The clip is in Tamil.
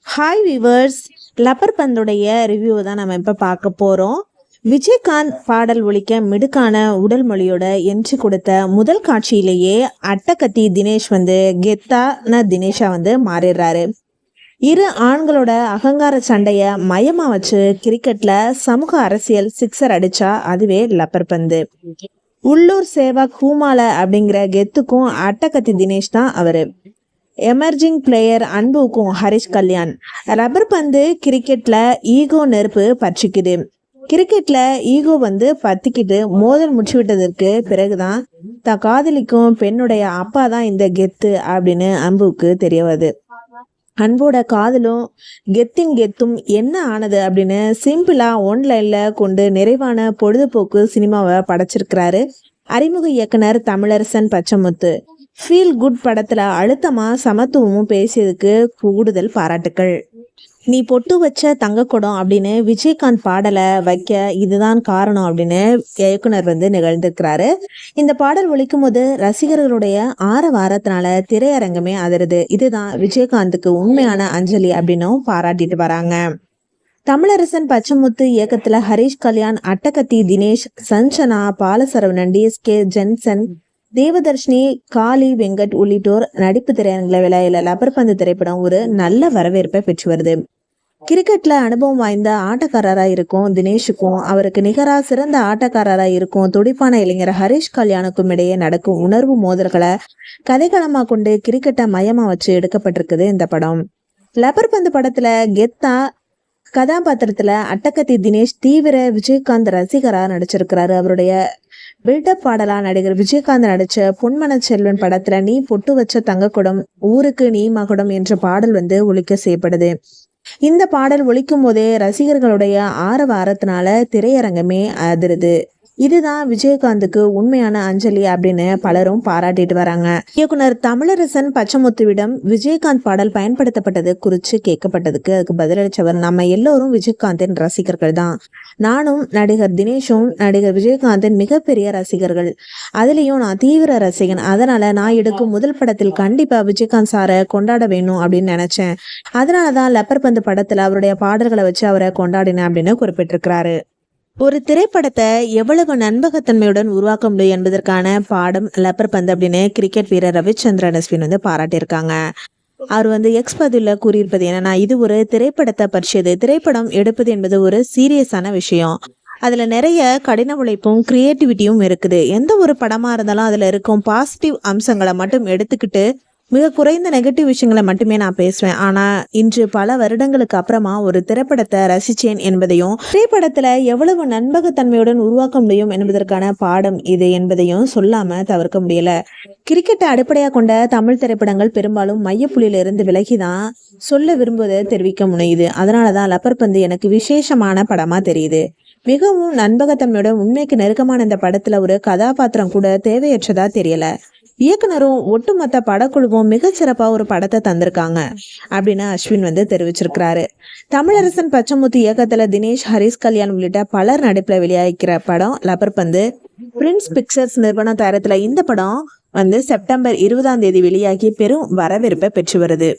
ஹாய் விவர்ஸ், லப்பர் பந்துடைய ரிவ்யூ தான் நம்ம இப்போ பார்க்க போகிறோம். விஜயகாந்த் பாடல் ஒலிக்க மிடுக்கான உடல் மொழியோட என்ட்ரி கொடுத்த முதல் காட்சியிலேயே அட்டகத்தி தினேஷ் கெத்தான தினேஷா மாறிடுறாரு. இரு ஆண்களோட அகங்கார சண்டைய மையமா வச்சு கிரிக்கெட்ல சமூக அரசியல் சிக்ஸர் அடிச்சா அதுவே லப்பர் பந்து. உள்ளூர் சேவாக் ஹூமால அப்படிங்கிற கெத்துக்கும் அட்டகத்தி தினேஷ் தான் அவரு. எமர்ஜிங் பிளேயர் அன்புக்கும் ஹரிஷ் கல்யாண். ரப்பர் பந்து கிரிக்கெட்ல ஈகோ நெருப்பு பற்றிக்குது. கிரிக்கெட்ல ஈகோ பத்திக்கிட்டு மோதல் முடிச்சு விட்டதற்கு பிறகுதான் தான் காதலிக்கும் பெண்ணுடைய அப்பா தான் இந்த கெத்து அப்படின்னு அன்புக்கு தெரிய வருது. அன்போட காதலும் கெத்தின் கெத்தும் என்ன ஆனது அப்படின்னு சிம்பிளா ஒன்லைன்ல கொண்டு நிறைவான பொழுதுபோக்கு சினிமாவை படைச்சிருக்கிறாரு அறிமுக இயக்குனர் தமிழரசன் பச்சமுத்து. ஃபீல் குட் படத்துல அழுத்தமா சமத்துவமும் பேசியதுக்கு கூடுதல் பாராட்டுக்கள். நீ பொட்டு வச்ச தங்கக்குடம் அப்படின்னு விஜயகாந்த் பாடலை வைக்க இதுதான் காரணம் அப்படின்னு இயக்குனர் நிகழ்ந்திருக்கிறாரு. இந்த பாடல் ஒலிக்கும் போது ரசிகர்களுடைய ஆரவாரத்தினால திரையரங்கமே அதிருது. இதுதான் விஜயகாந்துக்கு உண்மையான அஞ்சலி அப்படின்னும் பாராட்டிட்டு வராங்க. தமிழரசன் பச்சமுத்து இயக்கத்துல ஹரிஷ் கல்யாண், அட்டகத்தி தினேஷ், சஞ்சனா, பாலசரவணன், டிஎஸ்கே, ஜென்சன், தேவதர்ஷினி, காளி வெங்கட் உள்ளிட்டோர் நடிப்பு திரையரங்கில விளையாட லப்பர் பந்து திரைப்படம் ஒரு நல்ல வரவேற்பை பெற்று வருது. கிரிக்கெட்ல அனுபவம் வாய்ந்த ஆட்டக்காரராக இருக்கும் தினேஷுக்கும் அவருக்கு நிகரா சிறந்த ஆட்டக்காரராக இருக்கும் துடிப்பான இளைஞர் ஹரிஷ் கல்யாணுக்கும் இடையே நடக்கும் உணர்வு மோதல்களை கதைக்களமா கொண்டு கிரிக்கெட்டை மையமா வச்சு எடுக்கப்பட்டிருக்குது இந்த படம். லப்பர் பந்து படத்துல கெத்தா கதாபாத்திரத்துல அட்டகத்தி தினேஷ் தீவிர விஜயகாந்த் ரசிகரா நடிச்சிருக்கிறாரு. அவருடைய பில்டப் பாடலா நடிகர் விஜயகாந்த் நடிச்ச பொன்மன செல்வன் படத்துல நீ பொட்டு வச்ச தங்கக்குடம் ஊருக்கு நீ மகுடம் என்ற பாடல் ஒலிக்க செய்யப்படுது. இந்த பாடல் ஒலிக்கும் போதே ரசிகர்களுடைய ஆரவாரத்தினால திரையரங்கமே அதிருது. இதுதான் விஜயகாந்துக்கு உண்மையான அஞ்சலி அப்படின்னு பலரும் பாராட்டிட்டு வராங்க. இயக்குனர் தமிழரசன் பச்சமுத்துவிடம் விஜயகாந்த் பாடல் பயன்படுத்தப்பட்டது குறித்து கேட்கப்பட்டதுக்கு அதுக்கு பதிலளிச்சவர், நம்ம எல்லோரும் விஜயகாந்தின் ரசிகர்கள் தான். நானும் நடிகர் தினேஷும் நடிகர் விஜயகாந்தின் மிகப்பெரிய ரசிகர்கள். அதுலயும் நான் தீவிர ரசிகன். அதனால நான் எடுக்கும் முதல் படத்தில் கண்டிப்பா விஜயகாந்த் சாரை கொண்டாட வேணும் அப்படின்னு நினைச்சேன். அதனாலதான் லப்பர் பந்து படத்துல அவருடைய பாடல்களை வச்சு அவரை கொண்டாடினேன் அப்படின்னு குறிப்பிட்டிருக்கிறாரு. ஒரு திரைப்படத்தை எவ்வளவு நண்பகத்தன்மையுடன் உருவாக்க முடியும் என்பதற்கான பாடம் லப்பர் பந்து அப்படின்னு கிரிக்கெட் வீரர் ரவிச்சந்திரன் அஸ்வின் பாராட்டியிருக்காங்க. அவர் எக்ஸ் பதில கூறியிருப்பது என்னன்னா, இது ஒரு திரைப்படத்தை பற்றியது. திரைப்படம் எடுப்பது என்பது ஒரு சீரியஸான விஷயம். அதுல நிறைய கடின உழைப்பும் கிரியேட்டிவிட்டியும் இருக்குது. எந்த ஒரு படமா இருந்தாலும் அதுல இருக்கும் பாசிட்டிவ் அம்சங்களை மட்டும் எடுத்துக்கிட்டு மிக குறைந்த நெகட்டிவ் விஷயங்களை மட்டுமே நான் பேசுவேன். ஆனா இன்று பல வருடங்களுக்கு அப்புறமா ஒரு திரைப்படத்தை ரசிச்சேன் என்பதையும் திரைப்படத்துல எவ்வளவு நண்பகத்தன்மையுடன் உருவாக்க முடியும் என்பதற்கான பாடம் இது என்பதையும் சொல்லாம தவிர்க்க முடியல. கிரிக்கெட்டை அடிப்படையா கொண்ட தமிழ் திரைப்படங்கள் பெரும்பாலும் மையப்புள்ளியில இருந்து விலகிதான் சொல்ல விரும்புவதை தெரிவிக்க முடியுது. அதனாலதான் லப்பர் பந்து எனக்கு விசேஷமான படமா தெரியுது. மிகவும் நண்பகத்தன்மையோட உண்மைக்கு நெருக்கமான இந்த படத்துல ஒரு கதாபாத்திரம் கூட தேவையற்றதா தெரியல. இயக்குனரும் ஒட்டுமொத்த படக்குழுவும் மிகச்சிறப்பா ஒரு படத்தை தந்திருக்காங்க அப்படின்னு அஸ்வின் தெரிவிச்சிருக்கிறாரு. தமிழரசன் பச்சமுத்து இயக்கத்துல தினேஷ், ஹரிஷ் கல்யாண் உள்ளிட்ட பலர் நடிப்புல வெளியாகிக்கிற படம் லப்பர் பந்து. பிரின்ஸ் பிக்சர்ஸ் நிறுவனம் தயாரித்துல இந்த படம் செப்டம்பர் 20ஆம் தேதி வெளியாகி பெரும் வரவேற்பை பெற்று வருது.